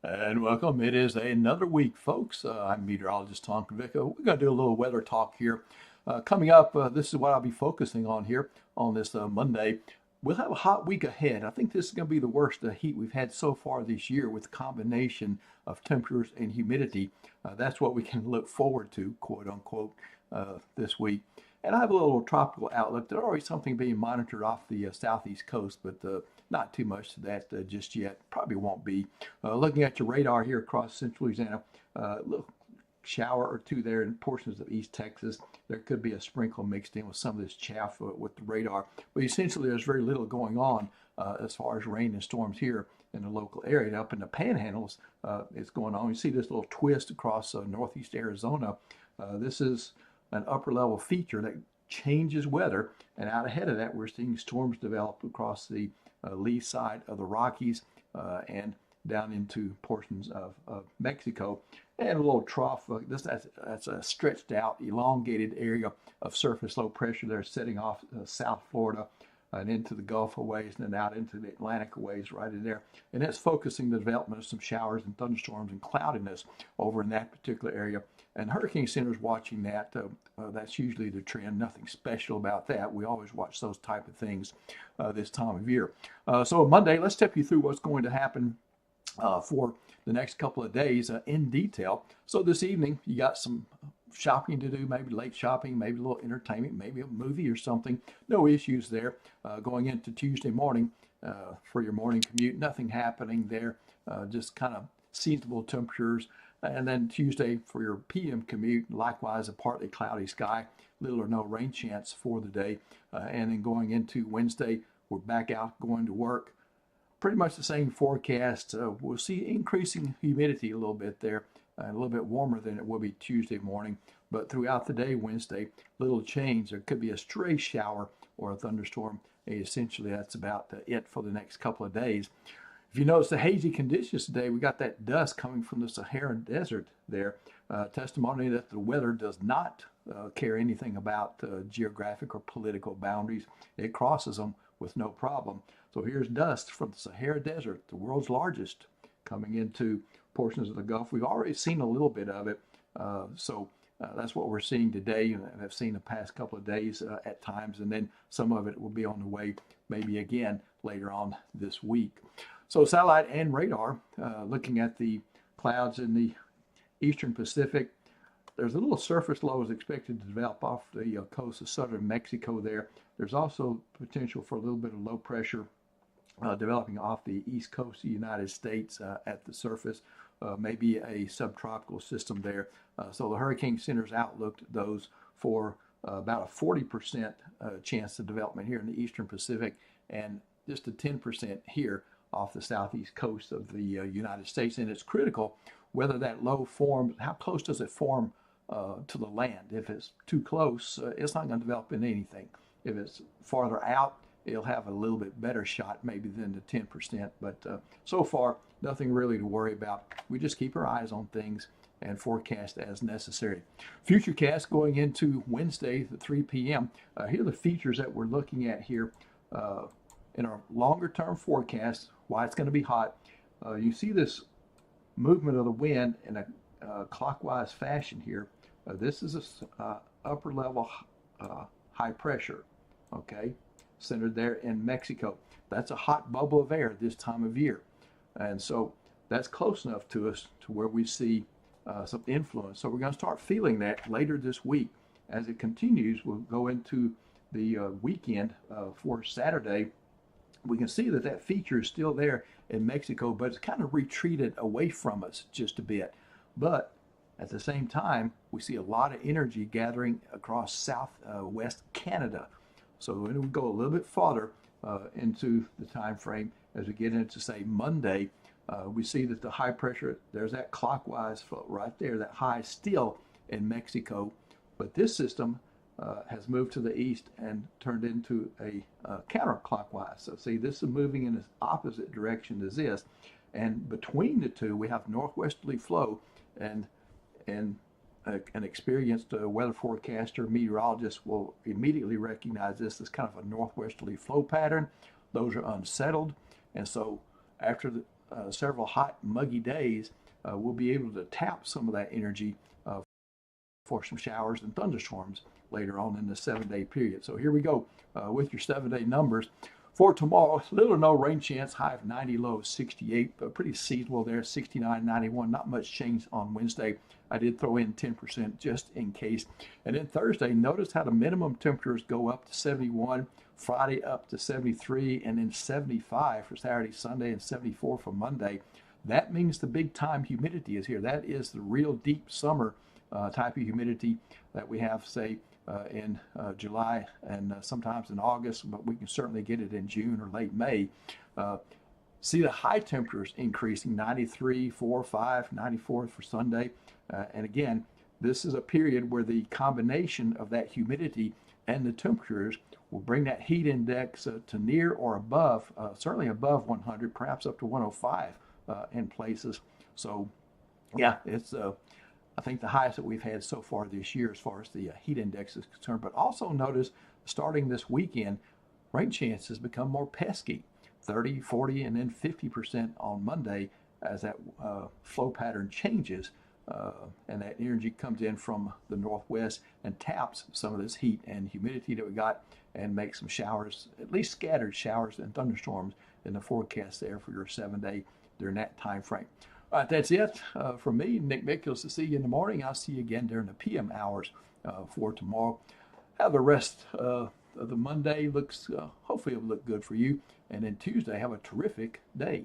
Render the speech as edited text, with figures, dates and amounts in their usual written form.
And welcome. It is another week, folks. I'm meteorologist Tom Konvicka. We're going to do a little weather talk here. Coming up, this is what I'll be focusing on here on this Monday. We'll have a hot week ahead. I think this is going to be the worst heat we've had so far this year with a combination of temperatures and humidity. That's what we can look forward to, quote unquote, this week. And I have a little tropical outlook. There's already something being monitored off the southeast coast, but not too much to that just yet. Probably won't be. Looking at your radar here across central Louisiana, a little shower or two there in portions of East Texas. There could be a sprinkle mixed in with some of this chaff with the radar. But essentially, there's very little going on as far as rain and storms here in the local area. Up in the panhandles, it's going on. You see this little twist across northeast Arizona. This is an upper level feature that changes weather. And out ahead of that, we're seeing storms develop across the lee side of the Rockies and down into portions of Mexico. And a little trough, that's a stretched out, elongated area of surface low pressure there setting off South Florida and into the Gulf a ways and then out into the Atlantic a ways right in there. And that's focusing the development of some showers and thunderstorms and cloudiness over in that particular area. And Hurricane Center is watching that. That's usually the trend. Nothing special about that. We always watch those type of things this time of year. So Monday, let's step you through what's going to happen for the next couple of days in detail. So this evening, you got some shopping to do, maybe late shopping, maybe a little entertainment, maybe a movie or something. No issues there. Going into Tuesday morning for your morning commute, nothing happening there. Just kind of seasonable temperatures. And then Tuesday for your PM commute, likewise a partly cloudy sky, little or no rain chance for the day. And then going into Wednesday, we're back out going to work. Pretty much the same forecast. We'll see increasing humidity a little bit there, a little bit warmer than it will be Tuesday morning. But throughout the day, Wednesday, little change. There could be a stray shower or a thunderstorm. Essentially, that's about it for the next couple of days. If you notice the hazy conditions today, we got that dust coming from the Saharan desert there. Testimony that the weather does not care anything about geographic or political boundaries. It crosses them with no problem. So here's dust from the Sahara Desert, the world's largest, coming into portions of the Gulf. We've already seen a little bit of it. So that's what we're seeing today and have seen the past couple of days at times. And then some of it will be on the way maybe again later on this week. So satellite and radar, looking at the clouds in the eastern Pacific, there's a little surface low is expected to develop off the coast of southern Mexico there. There's also potential for a little bit of low pressure developing off the east coast of the United States at the surface, maybe a subtropical system there. So the Hurricane Center's outlooked those for about a 40% chance of development here in the eastern Pacific and just a 10% here off the southeast coast of the United States. And it's critical whether that low forms, how close does it form to the land? If it's too close, it's not going to develop in anything. If it's farther out, it'll have a little bit better shot maybe than the 10%. But so far, nothing really to worry about. We just keep our eyes on things and forecast as necessary. Futurecast going into Wednesday at 3 p.m. Here are the features that we're looking at here in our longer term forecast, why it's going to be hot. You see this movement of the wind in a clockwise fashion here. This is a upper level high pressure, okay, centered there in Mexico. That's a hot bubble of air this time of year. And so that's close enough to us to where we see some influence. So we're going to start feeling that later this week. As it continues, we'll go into the weekend for Saturday. We can see that that feature is still there in Mexico, but it's kind of retreated away from us just a bit. But at the same time, we see a lot of energy gathering across southwest Canada. So when we go a little bit farther into the time frame, as we get into, say, Monday, we see that the high pressure, there's that clockwise flow right there, that high still in Mexico. But this system has moved to the east and turned into a counterclockwise. So see, this is moving in the opposite direction as this. And between the two, we have northwesterly flow, and an experienced weather forecaster, meteorologist will immediately recognize this as kind of a northwesterly flow pattern. Those are unsettled. And so after several hot, muggy days, we'll be able to tap some of that energy for some showers and thunderstorms later on in the 7-day period. So here we go with your 7-day numbers. For tomorrow, little or no rain chance, high of 90, low of 68, but pretty seasonable there, 69, 91, not much change on Wednesday. I did throw in 10% just in case. And then Thursday, notice how the minimum temperatures go up to 71, Friday up to 73, and then 75 for Saturday, Sunday, and 74 for Monday. That means the big time humidity is here. That is the real deep summer type of humidity that we have, say, in July and sometimes in August, but we can certainly get it in June or late May. See the high temperatures increasing, 93, 4, 5, 94 for Sunday. And again, this is a period where the combination of that humidity and the temperatures will bring that heat index to near or above, certainly above 100, perhaps up to 105 in places. So yeah, it's I think the highest that we've had so far this year as far as the heat index is concerned. But also notice, starting this weekend, rain chances become more pesky, 30, 40, and then 50% on Monday as that flow pattern changes and that energy comes in from the northwest and taps some of this heat and humidity that we got and makes some showers, at least scattered showers and thunderstorms in the forecast there for your 7-day during that time frame. All right, that's it from me, Nick Mickels. To see you in the morning. I'll see you again during the PM hours for tomorrow. Have the rest of the Monday. Hopefully it'll look good for you. And then Tuesday, have a terrific day.